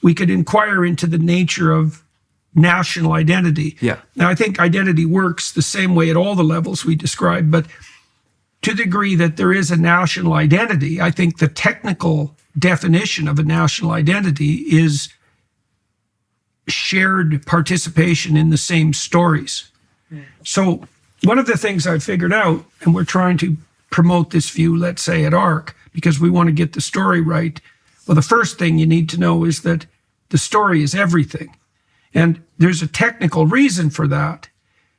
we could inquire into the nature of national identity. Yeah. Now, I think identity works the same way at all the levels we described, but to the degree that there is a national identity, I think the technical definition of a national identity is shared participation in the same stories. So one of the things I've figured out, and we're trying to promote this view, let's say at ARC, because we want to get the story right. Well, the first thing you need to know is that the story is everything. And there's a technical reason for that.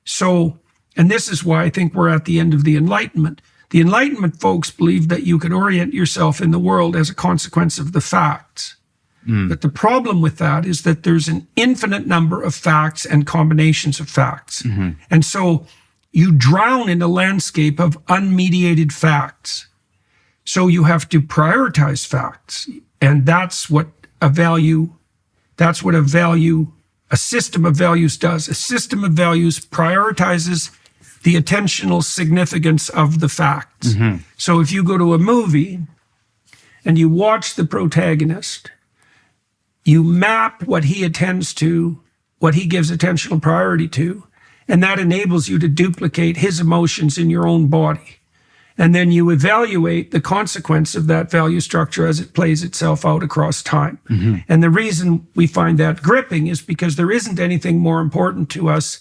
So, and this is why I think we're at the end of the Enlightenment. The Enlightenment folks believed that you could orient yourself in the world as a consequence of the facts. But the problem with that is that there's an infinite number of facts and combinations of facts. And so you drown in a landscape of unmediated facts. So you have to prioritize facts. And that's what a system of values does. A system of values prioritizes the attentional significance of the facts. So if you go to a movie and you watch the protagonist, you map what he attends to, what he gives attentional priority to, and that enables you to duplicate his emotions in your own body. And then you evaluate the consequence of that value structure as it plays itself out across time. And the reason we find that gripping is because there isn't anything more important to us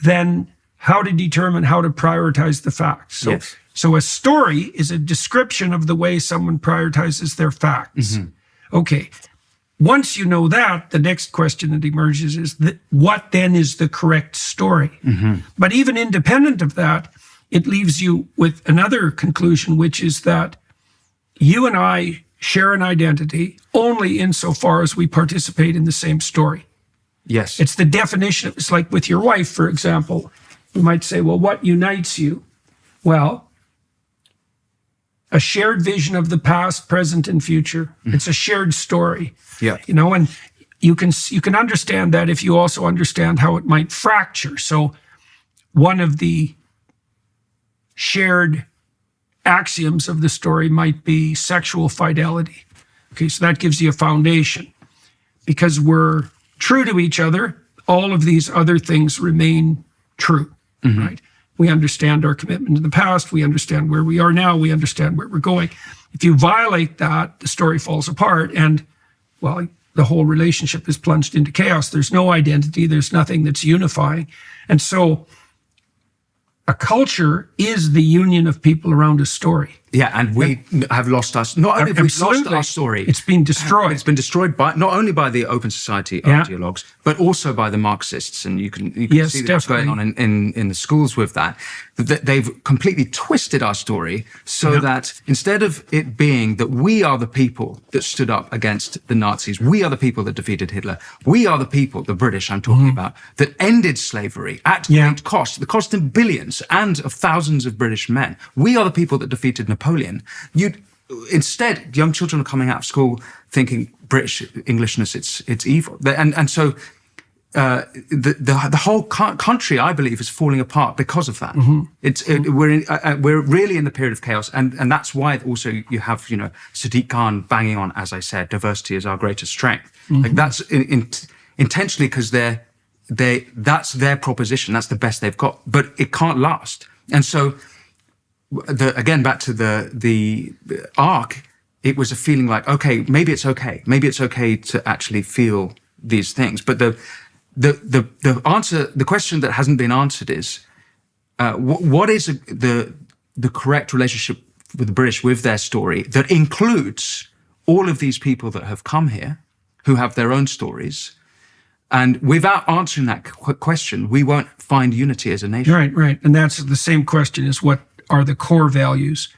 than how to determine how to prioritize the facts. So a story is a description of the way someone prioritizes their facts. Okay. Once you know that, the next question that emerges is what then is the correct story? But even independent of that, it leaves you with another conclusion, which is that you and I share an identity only insofar as we participate in the same story. Yes. It's the definition. It's like with your wife, for example. You might say, well, what unites you? Well, a shared vision of the past, present, and future. It's a shared story. Yeah. You know, and you can understand that if you also understand how it might fracture. So one of the shared axioms of the story might be sexual fidelity. Okay, so that gives you a foundation. Because we're true to each other, all of these other things remain true, right? We understand our commitment to the past. We understand where we are now. We understand where we're going. If you violate that, the story falls apart and, well, the whole relationship is plunged into chaos. There's no identity. There's nothing that's unifying. And so a culture is the union of people around a story. Yeah, and we have lost us. Not only have we lost our story, it's been destroyed. It's been destroyed by not only by the Open Society ideologues, but also by the Marxists. And you can see what's going on in the schools with that. They've completely twisted our story so that instead of it being that we are the people that stood up against the Nazis, we are the people that defeated Hitler, we are the people, the British I'm talking about, that ended slavery at great cost, the cost in billions and of thousands of British men. We are the people that defeated Napoleon. Instead, young children are coming out of school thinking British Englishness, it's evil. And so the whole country, I believe, is falling apart because of that. We're really in the period of chaos, and that's why also you have Sadiq Khan banging on, as I said, diversity is our greatest strength. Like that's intentionally because that's their proposition, that's the best they've got, but it can't last. And so again, back to the arc, it was a feeling like, okay, maybe it's okay to actually feel these things. But the answer, the question that hasn't been answered is, what is the correct relationship with the British with their story that includes all of these people that have come here, who have their own stories? And without answering that question, we won't find unity as a nation. Right. And that's the same question is what are the core values?